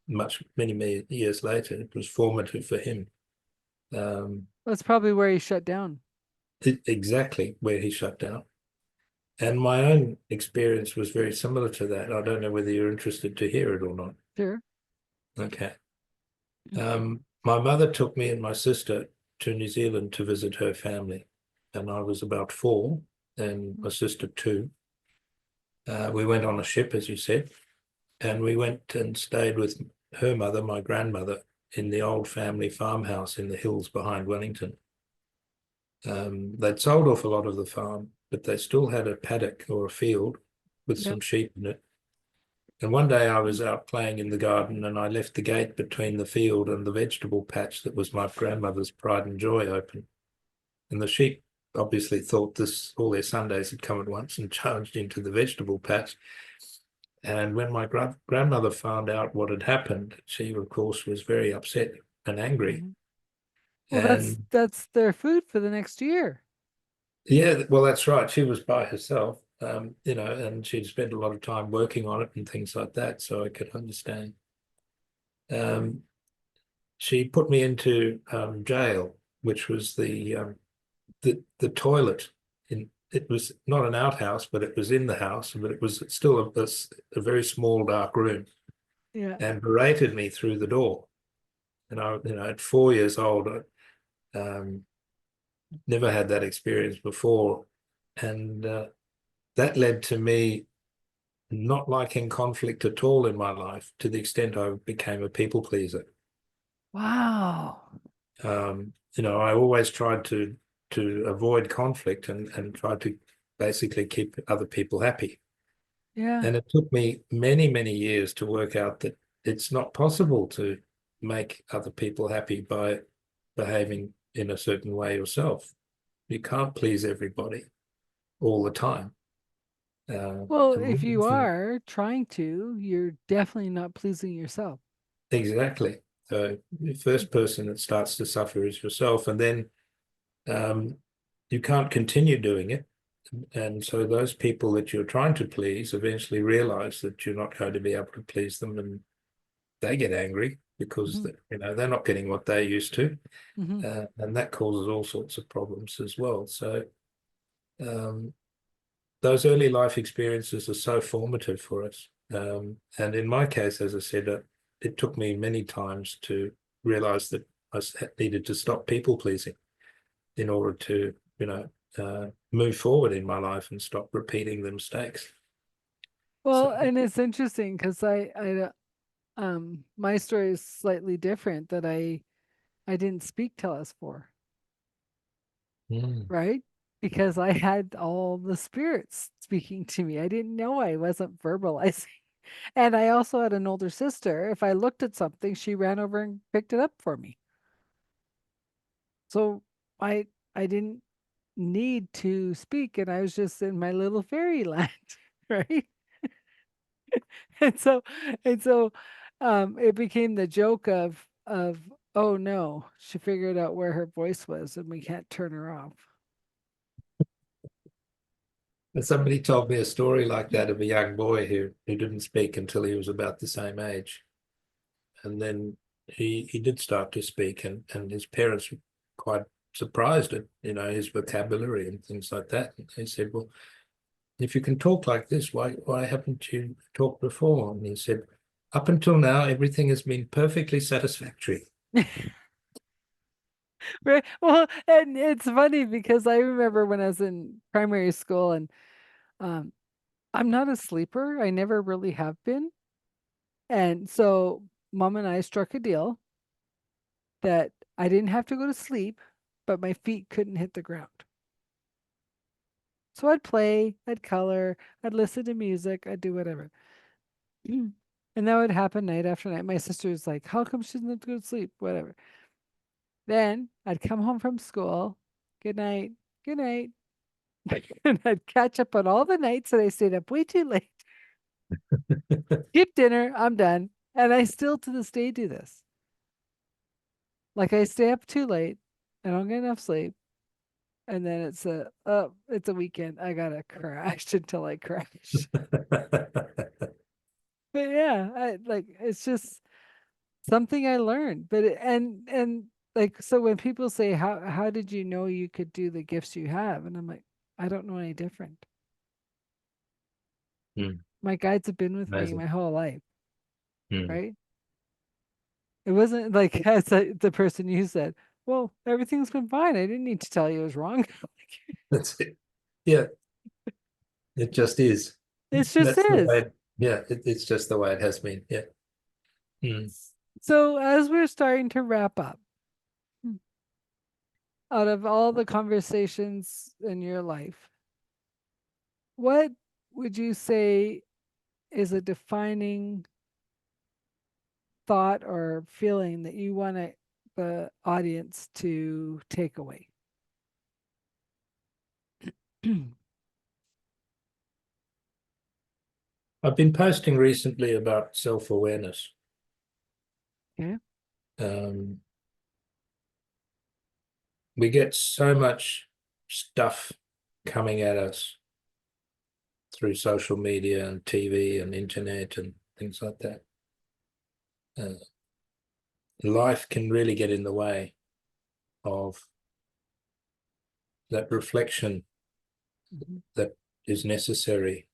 many years later. It was formative for him. Um, That's probably where he shut down. exactly where he shut down. And my own experience was very similar to that. I don't know whether you're interested to hear it or not. Sure. Okay. My mother took me and my sister to New Zealand to visit her family, and I was about 4, and my sister 2. We went on a ship, as you said, and we went and stayed with her mother, my grandmother, in the old family farmhouse in the hills behind Wellington. They'd sold off a lot of the farm, but they still had a paddock or a field with Yep. some sheep in it. And one day I was out playing in the garden and I left the gate between the field and the vegetable patch that was my grandmother's pride and joy open. And the sheep obviously thought all their Sundays had come at once and charged into the vegetable patch. And when my grandmother found out what had happened, she, of course, was very upset and angry. Hmm. Well, that's And that's their food for the next year. yeah, well, that's right. She was by herself, and she'd spent a lot of time working on it and things like that. So I could understand. Um, she put me into jail, which was the toilet. It was not an outhouse, but it was in the house, but it was still a very small dark room, Yeah. and berated me through the door. And at 4 years old, I never had that experience before, and that led to me not liking conflict at all in my life, to the extent I became a people pleaser. Wow. I always tried to avoid conflict and try to basically keep other people happy. Yeah. And it took me many, many years to work out that it's not possible to make other people happy by behaving in a certain way yourself. You can't please everybody all the time. Well, And one if of the you things are trying to, you're definitely not pleasing yourself. exactly. So the first person that starts to suffer is yourself, and then um, you can't continue doing it And so those people that you're trying to please eventually realize that you're not going to be able to please them, and they get angry because Hmm. they're not getting what they're used to, Hmm. and that causes all sorts of problems as well. So um, those early life experiences are so formative for us. And in my case, as I said, it took me many times to realize that I needed to stop people pleasing in order to, move forward in my life and stop repeating the mistakes. So, Well, and it's interesting because my story is slightly different. That I didn't speak till I was 4, mm, right? Because I had all the spirits speaking to me. I didn't know I wasn't verbalizing. And I also had an older sister. If I looked at something, she ran over and picked it up for me. So I I didn't need to speak, and I was just in my little fairyland, right? And so and so it became the joke of oh no, she figured out where her voice was and we can't turn her off. and somebody told me a story like that of a young boy who didn't speak until he was about the same age. And then he did start to speak, and his parents were quite surprised at, his vocabulary and things like that. And they said, well, if you can talk like this, why haven't you talked before? And he said, up until now, everything has been perfectly satisfactory. Right. Well, and it's funny because I remember when I was in primary school and um I'm not a sleeper. I never really have been. And so mom and I struck a deal that I didn't have to go to sleep, but my feet couldn't hit the ground. So I'd play, I'd color, I'd listen to music, I'd do whatever. And that would happen night after night. My sister was like, how come she doesn't go to sleep? Whatever. Then I'd come home from school. Good night. Good night. And I'd catch up on all the nights that I stayed up way too late. Skip dinner. I'm done. And I still to this day do this. Like I stay up too late. I don't get enough sleep. And then it's a weekend. I gotta crash until I crash. But yeah, it's just something I learned. But and like so when people say how did you know you could do the gifts you have? And I'm like, I don't know any different. Mm, My guides have been with me amazing. my whole life, Mm. right? It wasn't like as the person you said, well, everything's been fine. I didn't need to tell you it was wrong. That's it. Yeah, it just is. It just That's the is. way. Yeah, it's just the way it has been. Yeah. Mm. So as we're starting to wrap up, out of all the conversations in your life, what would you say is a defining thought or feeling that you want the audience to take away? I've been posting recently about self-awareness. Okay. Um, we get so much stuff coming at us through social media and TV and internet and things like that. Uh, Life can really get in the way of that reflection Mhm. that is necessary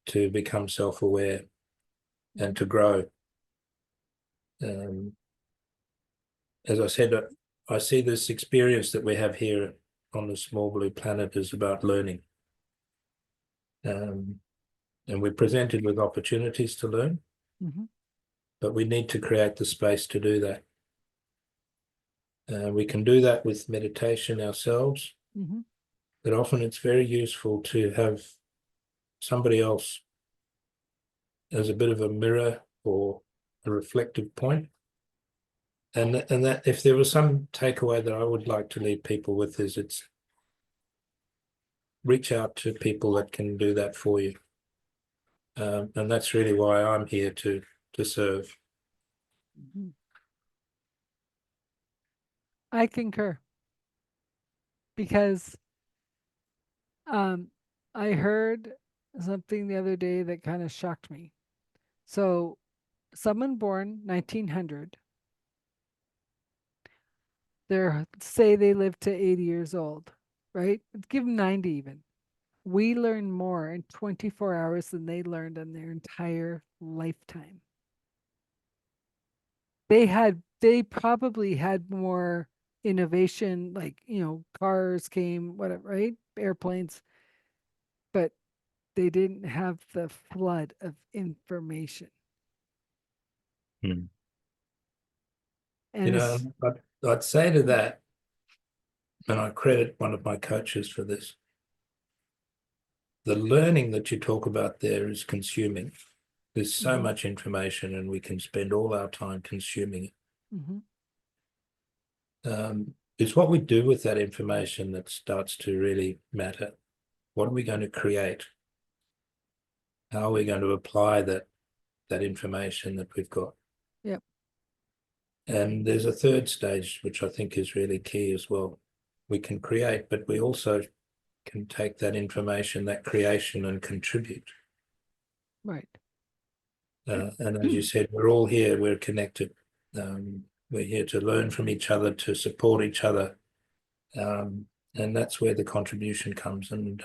to become self-aware and Mhm. to grow. Um, as I said, I see this experience that we have here on the small blue planet is about learning. Um, and we're presented with opportunities to learn, Mhm. but we need to create the space to do that. We can do that with meditation ourselves, Mhm. but often it's very useful to have somebody else as a bit of a mirror or a reflective point. And that if there was some takeaway that I would like to leave people with is it's reach out to people that can do that for you. And that's really why I'm here to serve. Mhm. I concur because um I heard something the other day that kind of shocked me. So, someone born 1900, they're say they live to 80 years old, right? Give them 90 even. We learn more in 24 hours than they learned in their entire lifetime. They probably had more innovation, like, cars came, whatever, right? Airplanes, but they didn't have the flood of information. Hmm. You And know, it's, I'd say to that, and I credit one of my coaches for this, the learning that you talk about there is consuming. There's so mhm, much information, and we can spend all our time consuming it. mhm, It's what we do with that information that starts to really matter. What are we going to create? How are we going to apply that information that we've got? yep, And there's a third stage, which I think is really key as well. We can create, but we also can take that information, that creation, and contribute. right. And as you said, we're all here, we're connected. We're here to learn from each other, to support each other. And that's where the contribution comes. And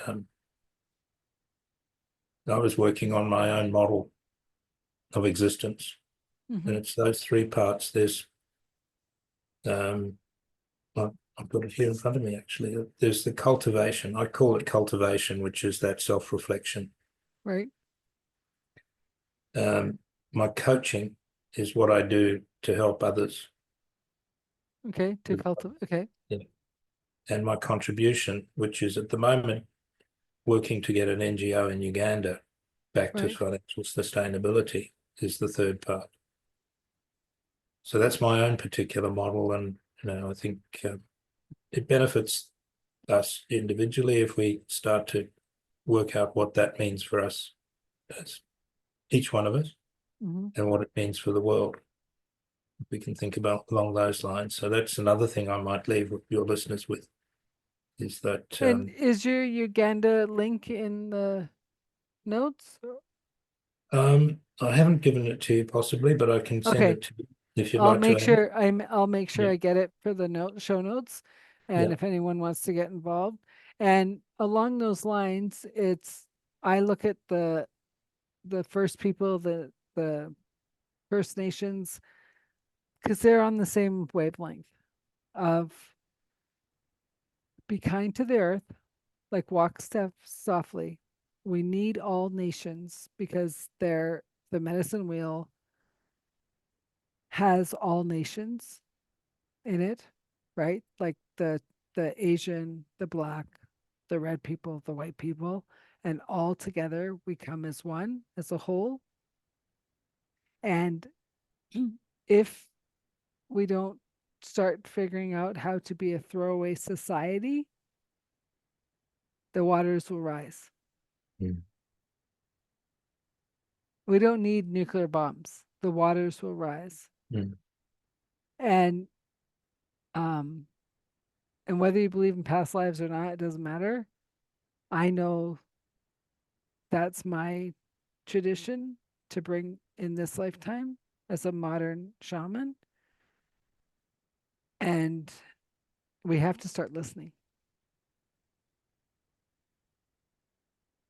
I was working on my own model of existence, and Hmm. it's those three parts. Um, I've got it here in front of me actually. There's the cultivation. I call it cultivation, which is that self-reflection. Right. Um, my coaching is what I do to help others. Okay. To cultivate. Okay. Yeah. And my contribution, which is at the moment working to get an NGO in Uganda back to Right. financial sustainability, is the third part. So that's my own particular model, and I think it benefits us individually if we start to work out what that means for us, as each one of us, Hmm. and what it means for the world. We can think about along those lines. So that's another thing I might leave with your listeners with, is that And is your Uganda link in the notes? I haven't given it to you possibly, but I can send Okay. it to you if you'd I'll like to make add it. sure I'll make sure Yeah, I get it for the show notes, and yeah. if anyone wants to get involved. And along those lines, I look at the first people, the First Nations, because they're on the same wavelength of be kind to the earth, like walk step softly. We need all nations because they're the medicine wheel has all nations in it, right? Like the Asian, the black, the red people, the white people, and all together we come as one, as a whole. And if we don't start figuring out how to be a throwaway society, the waters will rise. Mm, We don't need nuclear bombs. The waters will rise. mm, And um and whether you believe in past lives or not, it doesn't matter. I know that's my tradition to bring in this lifetime as a modern shaman. And we have to start listening.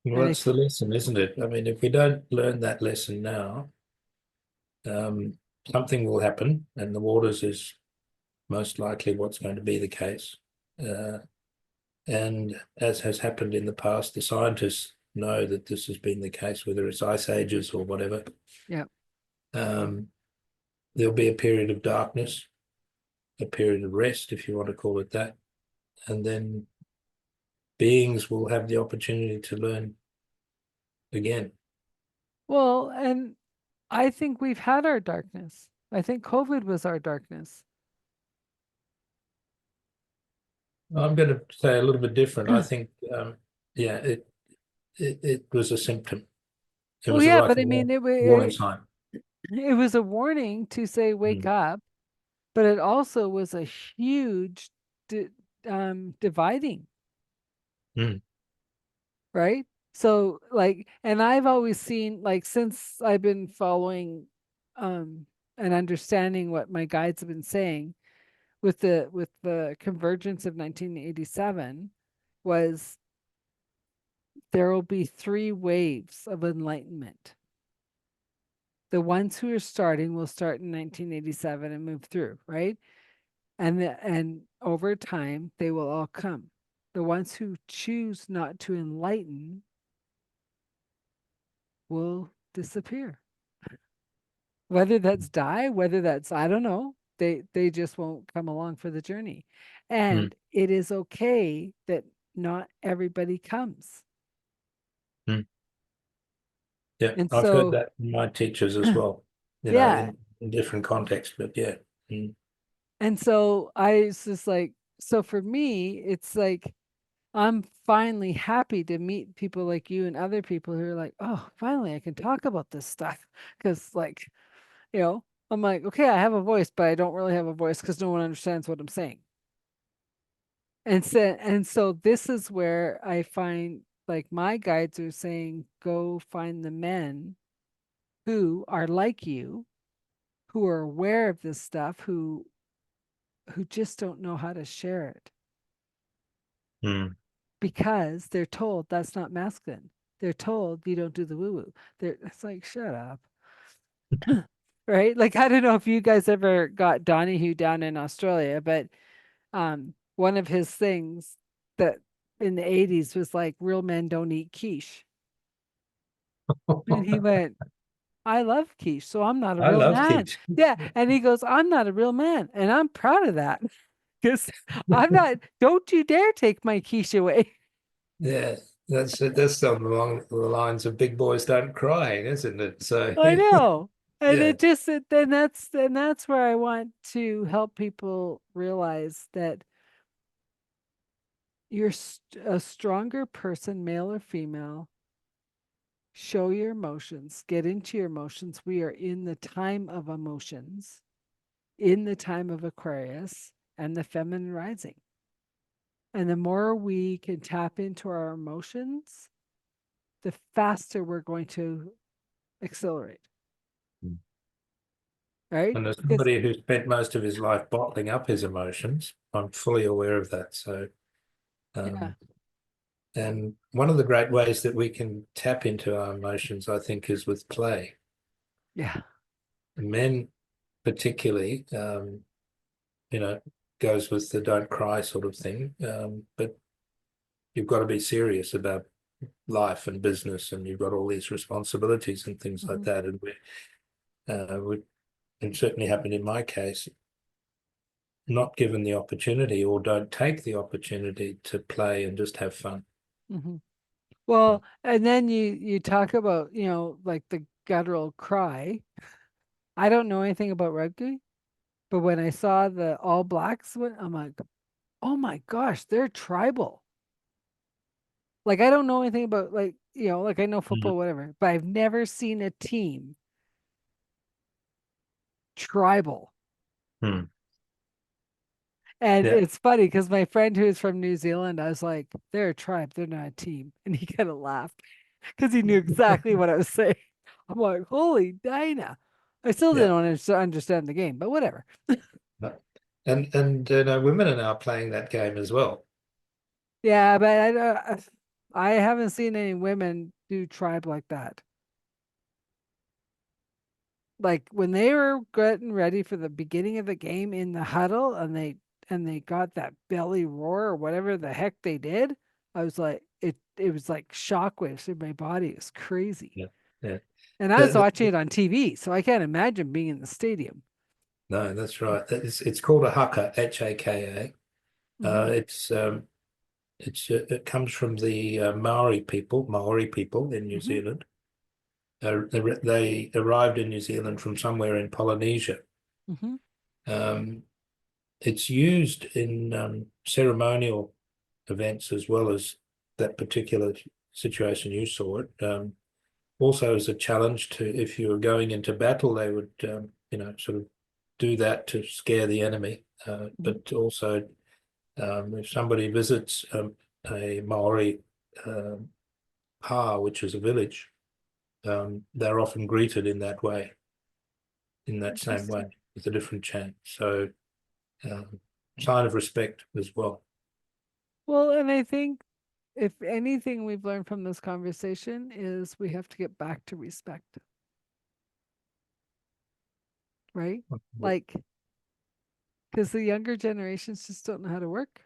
Well, And I that's the lesson, isn't it? I mean, if we don't learn that lesson now, um, something will happen, and the waters is most likely what's going to be the case. Uh, and as has happened in the past, the scientists know that this has been the case, whether it's ice ages or whatever. yeah. Um, there'll be a period of darkness, a period of rest, if you want to call it that, and then beings will have the opportunity to learn again. Well, and I think we've had our darkness. I think COVID was our darkness. I'm going to say a little bit different. I think, yeah, it was a symptom. It Well, was yeah, like but a I mean, warning sign. it was a warning to say, wake Mm, up, but it also was a huge dividing, mm, right? So like, and I've always seen, like, since I've been following and understanding what my guides have been saying with the convergence of 1987, was there will be three waves of enlightenment. The ones who are starting will start in 1987 and move through, right? And over time they will all come. The ones who choose not to enlighten will disappear. Whether that's die, whether that's, I don't know, they just won't come along for the journey. Mm, And it is okay that not everybody comes. mm. Yeah, And I've heard so that from my teachers as well, yeah. in different contexts, but yeah. Mm, And so I was just like, so for me, it's like I'm finally happy to meet people like you and other people who are like, oh, finally I can talk about this stuff. Cause like, you know, I'm like, okay, I have a voice, but I don't really have a voice because no one understands what I'm saying. And so this is where I find, like, my guides are saying, go find the men who are like you, who are aware of this stuff, who just don't know how to share it mm. because they're told that's not masculine. They're told you don't do the woo woo. It's like, shut up. Right? Like, I don't know if you guys ever got Donahue down in Australia, but one of his things that in the 80s was like, real men don't eat quiche. And he went, I love quiche, so I'm not a I real love man. kids. Yeah. And he goes, I'm not a real man. And I'm proud of that because I'm not, don't you dare take my quiche away. Yeah, that's along the lines of big boys don't cry, isn't it? So I know. And yeah. it just, then that's where I want to help people realize that you're a stronger person, male or female. Show your emotions, get into your emotions. We are in the time of emotions, in the time of Aquarius and the feminine rising. And the more we can tap into our emotions, the faster we're going to accelerate, right? And as Because, somebody who spent most of his life bottling up his emotions, I'm fully aware of that. So, yeah, um, and one of the great ways that we can tap into our emotions, I think, is with play. yeah, Men, particularly, you know, goes with the don't cry sort of thing. But you've got to be serious about life and business, and you've got all these responsibilities and things like hmm, that. And we it certainly happened in my case, not given the opportunity or don't take the opportunity to play and just have fun. hmm. Well, and then you talk about, like the guttural cry. I don't know anything about rugby, but when I saw the All Blacks, I'm like, oh my gosh, they're tribal. Like, I don't know anything about, like, like, I know Mm. football, whatever, but I've never seen a team tribal. Hmm. And Yeah. it's funny because my friend who is from New Zealand, I was like, they're a tribe, they're not a team. And he kind of laughed because he knew exactly what I was saying. I'm like, holy Dinah. I still Yeah. didn't understand the game, but whatever. And women are now playing that game as well. Yeah, but I haven't seen any women do tribe like that. Like when they were getting ready for the beginning of the game in the huddle and they got that belly roar or whatever the heck they did, I was like, it was like shockwaves in my body. It was crazy. Yeah. Yeah. And I was The, watching it on TV, so I can't imagine being in the stadium. no, that's right. It's called a haka, Haka. Hmm. It comes from the Maori people in New Hmm. Zealand. They arrived in New Zealand from somewhere in Polynesia. Hmm. Um, it's used in ceremonial events as well as that particular situation you saw it. Also, as a challenge to if you were going into battle, they would sort of do that to scare the enemy. Hmm. But also, if somebody visits a Maori pa, which is a village, they're often greeted in that way, in that same way, Interesting. with a different chant. So, um, sign of respect as well. Well, and I think if anything we've learned from this conversation is we have to get back to respect, right? Like, because the younger generations just don't know how to work.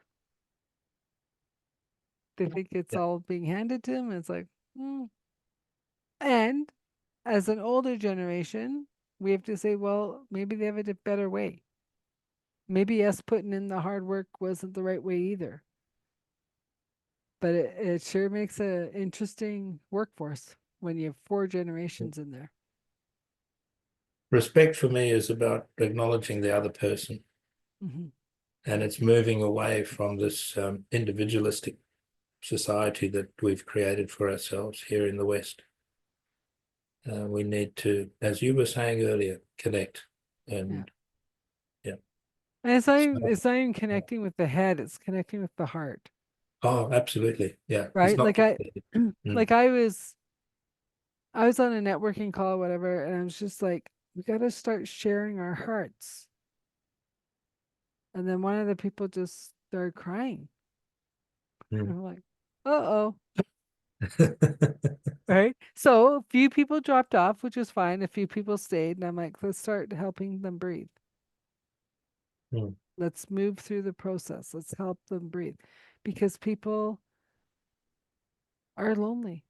They think it's Yeah. all being handed to them. It's like, mm. And as an older generation, we have to say, well, maybe they have a better way. Maybe us putting in the hard work wasn't the right way either. But it sure makes an interesting workforce when you have four generations in there. Respect for me is about acknowledging the other person, Hmm. and it's moving away from this individualistic society that we've created for ourselves here in the West. We need to, as you were saying earlier, connect. Yeah. And yeah. And So, it's not even connecting with the head, it's connecting with the heart, oh, absolutely. Yeah. It's right? not. Mm, Like I was on a networking call or whatever, and I was just like, we got to start sharing our hearts. And then one of the people just started crying. And mm. I'm like, uh-oh. Right. So a few people dropped off, which was fine. A few people stayed. And I'm like, let's start helping them breathe. Mm, Let's move through the process. Let's help them breathe. Because people are lonely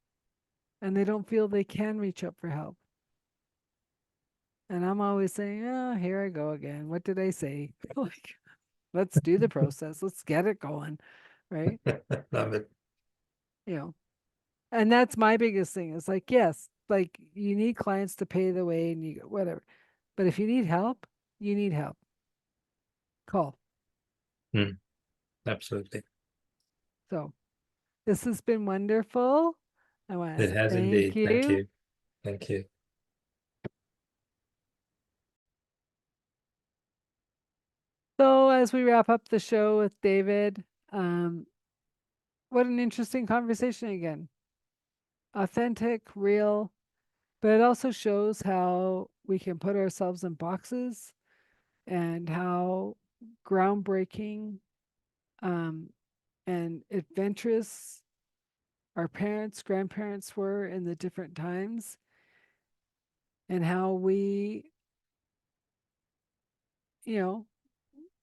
and they don't feel they can reach up for help. And I'm always saying, oh, here I go again. What did I say? Like, let's do the process. Let's get it going. Right. love it. You know, and that's my biggest thing is like, yes, like you need clients to pay the way and you whatever. But if you need help, you need help. Call. Mm, absolutely. So this has been wonderful. I want to It has thank indeed. Thank you. you. Thank you. So as we wrap up the show with David, um, what an interesting conversation again. Authentic, real, but it also shows how we can put ourselves in boxes and how groundbreaking um, and adventurous our parents, grandparents were in the different times, and how we, you know,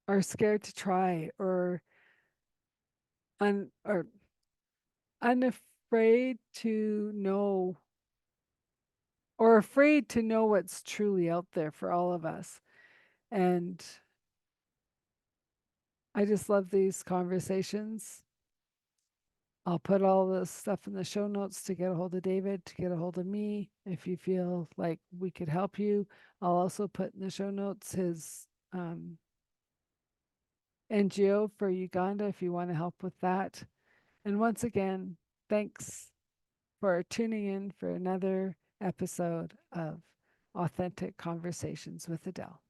are scared to try or unafraid to know or afraid to know what's truly out there for all of us. And I just love these conversations. I'll put all this stuff in the show notes to get a hold of David, to get a hold of me. If you feel like we could help you, I'll also put in the show notes his NGO for Uganda if you want to help with that. And once again, thanks for tuning in for another episode of Authentic Conversations with Adele.